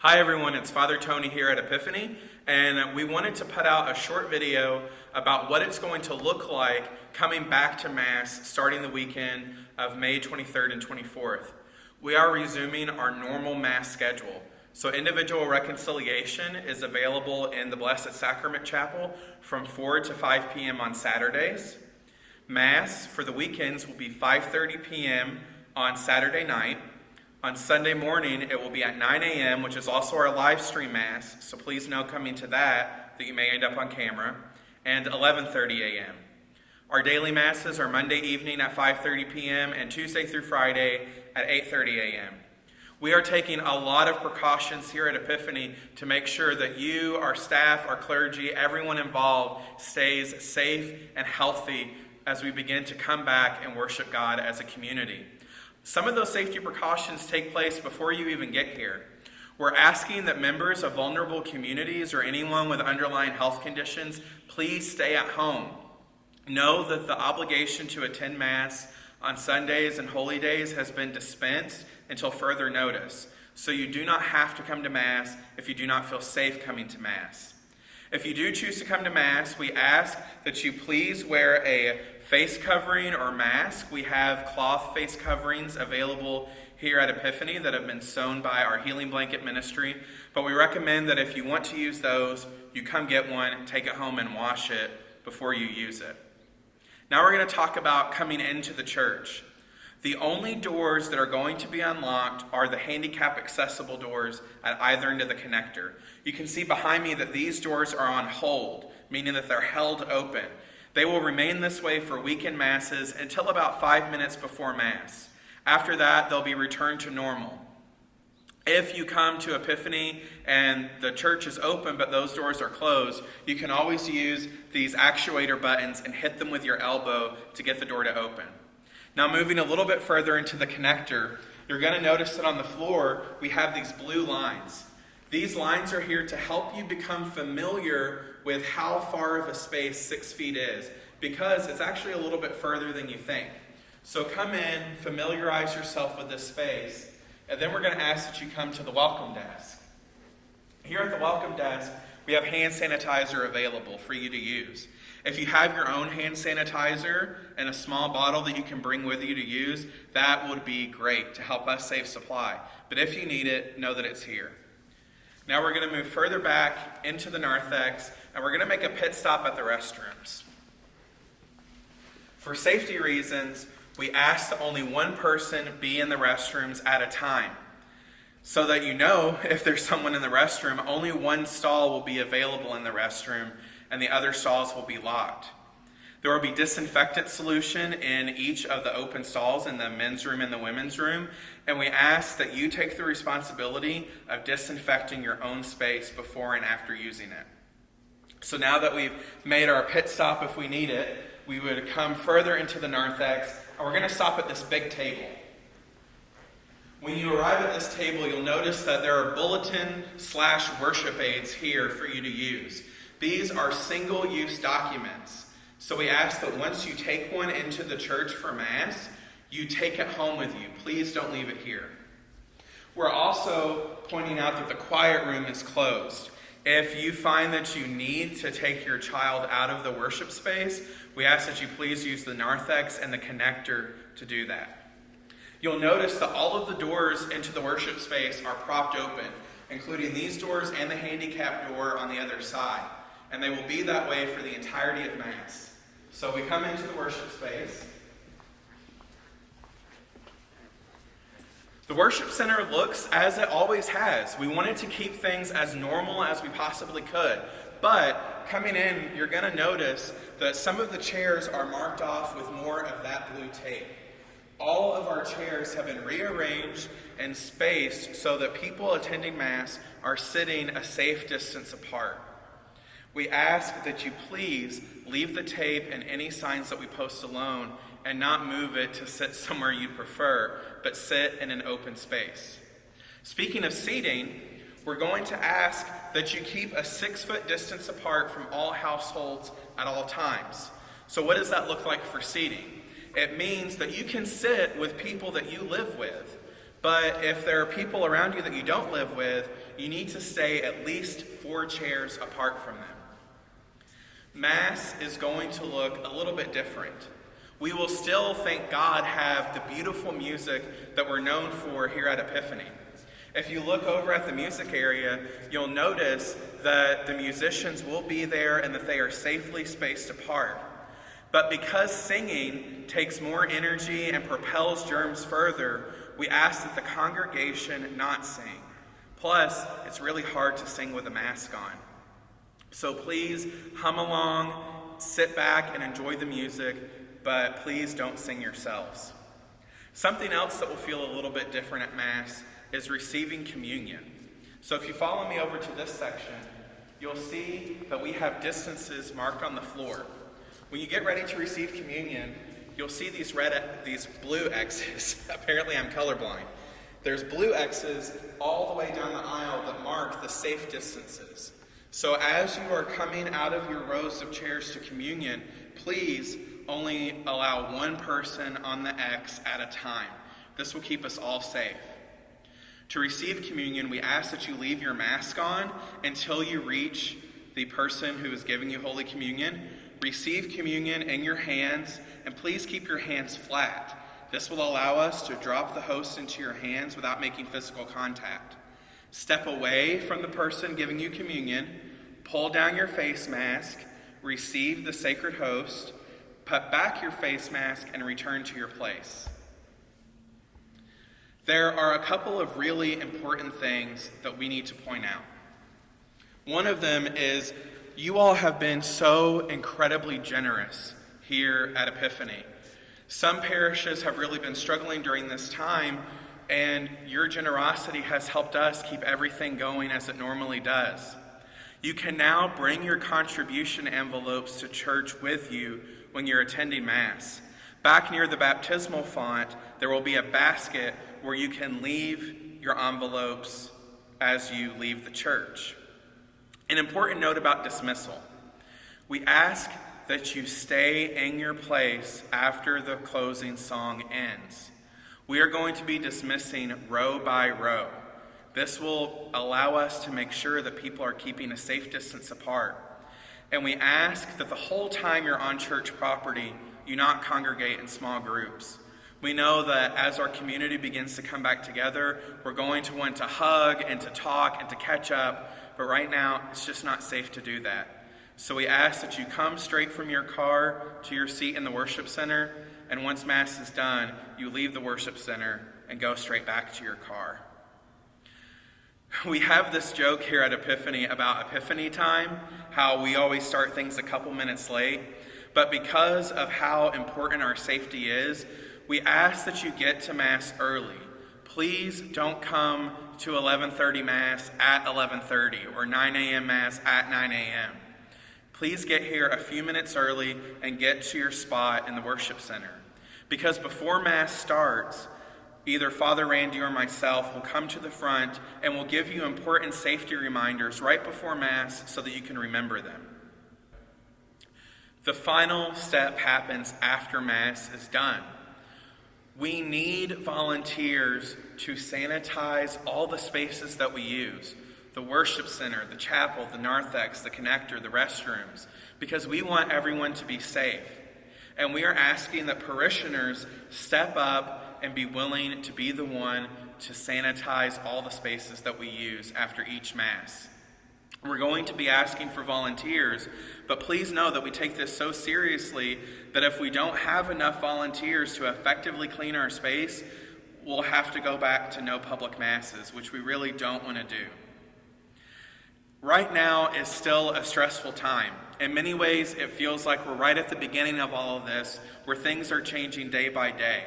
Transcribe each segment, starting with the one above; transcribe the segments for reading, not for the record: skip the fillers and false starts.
Hi everyone, it's Father Tony here at Epiphany, and we wanted to put out a short video about what it's going to look like coming back to Mass starting the weekend of May 23rd and 24th. We are resuming our normal Mass schedule. So individual reconciliation is available in the Blessed Sacrament Chapel from 4 to 5 p.m. on Saturdays. Mass for the weekends will be 5:30 p.m. on Saturday night. On Sunday morning, it will be at 9 a.m., which is also our live stream Mass, so please know coming to that you may end up on camera, and 11:30 a.m. Our daily Masses are Monday evening at 5:30 p.m. and Tuesday through Friday at 8:30 a.m. We are taking a lot of precautions here at Epiphany to make sure that you, our staff, our clergy, everyone involved stays safe and healthy as we begin to come back and worship God as a community. Some of those safety precautions take place before you even get here. We're asking that members of vulnerable communities or anyone with underlying health conditions, please stay at home. Know that the obligation to attend Mass on Sundays and holy days has been dispensed until further notice. So you do not have to come to Mass if you do not feel safe coming to Mass. If you do choose to come to Mass, we ask that you please wear a face covering or mask. We have cloth face coverings available here at Epiphany that have been sewn by our Healing Blanket Ministry. But we recommend that if you want to use those, you come get one, take it home and wash it before you use it. Now we're going to talk about coming into the church. The only doors that are going to be unlocked are the handicap accessible doors at either end of the connector. You can see behind me that these doors are on hold, meaning that they're held open. They will remain this way for weekend Masses until about 5 minutes before Mass. After that, they'll be returned to normal. If you come to Epiphany and the church is open but those doors are closed, you can always use these actuator buttons and hit them with your elbow to get the door to open. Now moving a little bit further into the connector, you're going to notice that on the floor we have these blue lines. These lines are here to help you become familiar with how far of a space 6 feet is, because it's actually a little bit further than you think. So come in, familiarize yourself with this space, and then we're going to ask that you come to the welcome desk. Here at the welcome desk, we have hand sanitizer available for you to use. If you have your own hand sanitizer in a small bottle that you can bring with you to use, that would be great to help us save supply. But if you need it, know that it's here. Now we're going to move further back into the Narthex, and we're going to make a pit stop at the restrooms. For safety reasons, we ask that only one person be in the restrooms at a time. So that you know if there's someone in the restroom, only one stall will be available in the restroom, and the other stalls will be locked. There will be disinfectant solution in each of the open stalls in the men's room and the women's room, and we ask that you take the responsibility of disinfecting your own space before and after using it. So now that we've made our pit stop if we need it, we would come further into the Narthex, and we're going to stop at this big table. When you arrive at this table, you'll notice that there are bulletin/worship aids here for you to use. These are single-use documents. So we ask that once you take one into the church for Mass, you take it home with you. Please don't leave it here. We're also pointing out that the quiet room is closed. If you find that you need to take your child out of the worship space, we ask that you please use the Narthex and the connector to do that. You'll notice that all of the doors into the worship space are propped open, including these doors and the handicap door on the other side. And they will be that way for the entirety of Mass. So we come into the worship space. The worship center looks as it always has. We wanted to keep things as normal as we possibly could. But coming in, you're going to notice that some of the chairs are marked off with more of that blue tape. All of our chairs have been rearranged and spaced so that people attending Mass are sitting a safe distance apart. We ask that you please leave the tape and any signs that we post alone and not move it to sit somewhere you'd prefer, but sit in an open space. Speaking of seating, we're going to ask that you keep a 6-foot distance apart from all households at all times. So what does that look like for seating? It means that you can sit with people that you live with, but if there are people around you that you don't live with, you need to stay at least 4 chairs apart from them. Mass is going to look a little bit different. We will still, thank God, have the beautiful music that we're known for here at Epiphany. If you look over at the music area, you'll notice that the musicians will be there and that they are safely spaced apart. But because singing takes more energy and propels germs further, we ask that the congregation not sing. Plus, it's really hard to sing with a mask on. So please hum along, sit back and enjoy the music, but please don't sing yourselves. Something else that will feel a little bit different at Mass is receiving communion. So if you follow me over to this section, you'll see that we have distances marked on the floor. When you get ready to receive communion, you'll see these blue X's. Apparently I'm colorblind. There's blue X's all the way down the aisle that mark the safe distances. So as you are coming out of your rows of chairs to communion, please only allow one person on the X at a time. This will keep us all safe. To receive communion, we ask that you leave your mask on until you reach the person who is giving you Holy Communion. Receive communion in your hands, and please keep your hands flat. This will allow us to drop the host into your hands without making physical contact. Step away from the person giving you communion, pull down your face mask, receive the sacred host, put back your face mask, and return to your place. There are a couple of really important things that we need to point out. One of them is you all have been so incredibly generous here at Epiphany. Some parishes have really been struggling during this time, and your generosity has helped us keep everything going as it normally does. You can now bring your contribution envelopes to church with you when you're attending Mass. Back near the baptismal font, there will be a basket where you can leave your envelopes as you leave the church. An important note about dismissal. We ask that you stay in your place after the closing song ends. We are going to be dismissing row by row. This will allow us to make sure that people are keeping a safe distance apart. And we ask that the whole time you're on church property, you not congregate in small groups. We know that as our community begins to come back together, we're going to want to hug and to talk and to catch up, but right now it's just not safe to do that. So we ask that you come straight from your car to your seat in the worship center, and once Mass is done, you leave the worship center and go straight back to your car. We have this joke here at Epiphany about Epiphany time, how we always start things a couple minutes late, but because of how important our safety is, we ask that you get to Mass early. Please don't come to 11:30 Mass at 11:30 or 9 a.m. Mass at 9 a.m. Please get here a few minutes early and get to your spot in the worship center. Because before Mass starts, either Father Randy or myself will come to the front and will give you important safety reminders right before Mass so that you can remember them. The final step happens after Mass is done. We need volunteers to sanitize all the spaces that we use. The worship center, the chapel, the narthex, the connector, the restrooms, because we want everyone to be safe. And we are asking that parishioners step up and be willing to be the one to sanitize all the spaces that we use after each Mass. We're going to be asking for volunteers, but please know that we take this so seriously that if we don't have enough volunteers to effectively clean our space, we'll have to go back to no public Masses, which we really don't want to do. Right now is still a stressful time. In many ways, it feels like we're right at the beginning of all of this, where things are changing day by day.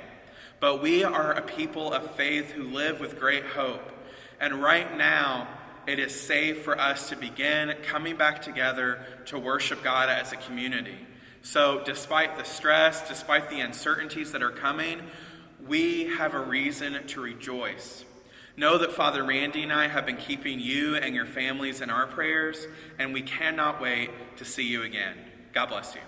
But we are a people of faith who live with great hope. And right now, it is safe for us to begin coming back together to worship God as a community. So despite the stress, despite the uncertainties that are coming, we have a reason to rejoice. Know that Father Randy and I have been keeping you and your families in our prayers, and we cannot wait to see you again. God bless you.